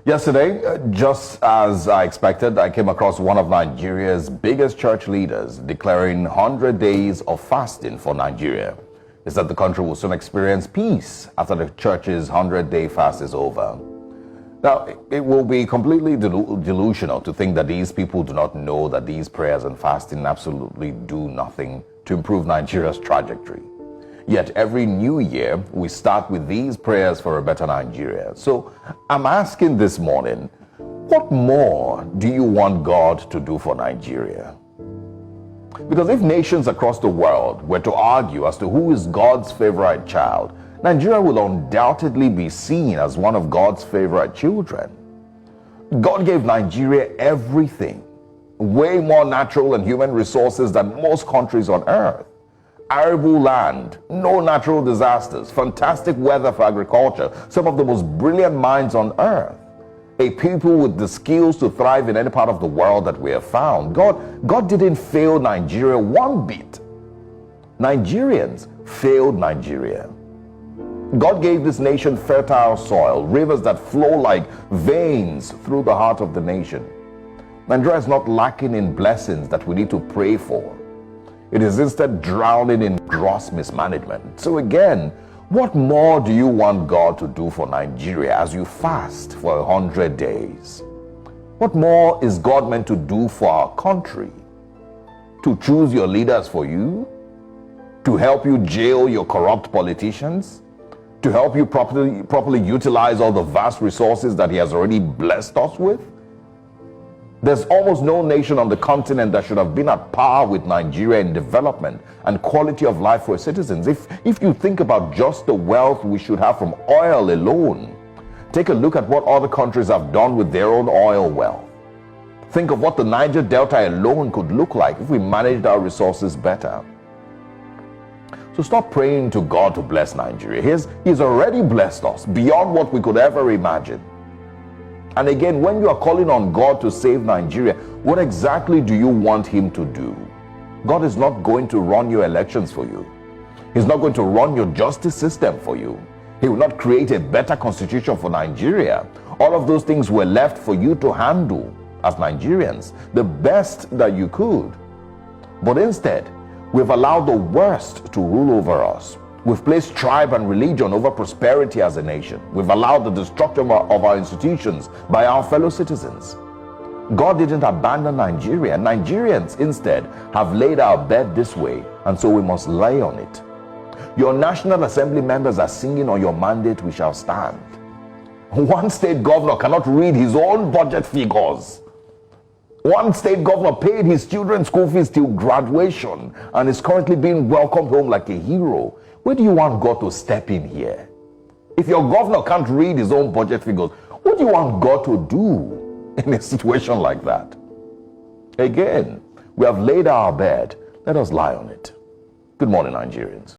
Yesterday, just as I expected, I came across one of Nigeria's biggest church leaders declaring 100 days of fasting for Nigeria. He said the country will soon experience peace after the church's 100-day fast is over. Now, it will be completely delusional to think that these people do not know that these prayers and fasting absolutely do nothing to improve Nigeria's trajectory. Yet every new year, we start with these prayers for a better Nigeria. So I'm asking this morning, what more do you want God to do for Nigeria? Because if nations across the world were to argue as to who is God's favorite child, Nigeria will undoubtedly be seen as one of God's favorite children. God gave Nigeria everything, way more natural and human resources than most countries on earth. Arable land, no natural disasters, fantastic weather for agriculture, some of the most brilliant minds on earth, a people with the skills to thrive in any part of the world that we have found. God didn't fail Nigeria one bit. Nigerians failed Nigeria. God gave this nation fertile soil, rivers that flow like veins through the heart of the nation. Nigeria is not lacking in blessings that we need to pray for. It is instead drowning in gross mismanagement. So again, what more do you want God to do for Nigeria as you fast for 100 days? What more is God meant to do for our country? To choose your leaders for you? To help you jail your corrupt politicians? To help you properly utilize all the vast resources that He has already blessed us with? There's almost no nation on the continent that should have been at par with Nigeria in development and quality of life for its citizens. If you think about just the wealth we should have from oil alone, take a look at what other countries have done with their own oil wealth. Think of what the Niger Delta alone could look like if we managed our resources better. So stop praying to God to bless Nigeria. He's already blessed us beyond what we could ever imagine. And again, when you are calling on God to save Nigeria, what exactly do you want Him to do? God is not going to run your elections for you. He's not going to run your justice system for you. He will not create a better constitution for Nigeria. All of those things were left for you to handle as Nigerians, the best that you could. But instead, we've allowed the worst to rule over us. We've placed tribe and religion over prosperity as a nation. We've allowed the destruction of our institutions by our fellow citizens. God didn't abandon Nigeria. Nigerians instead have laid our bed this way, and so we must lay on it. Your National Assembly members are singing on your mandate, we shall stand. One state governor cannot read his own budget figures. One state governor paid his children's school fees till graduation and is currently being welcomed home like a hero. Where do you want God to step in here? If your governor can't read his own budget figures, what do you want God to do in a situation like that? Again, we have laid our bed. Let us lie on it. Good morning, Nigerians.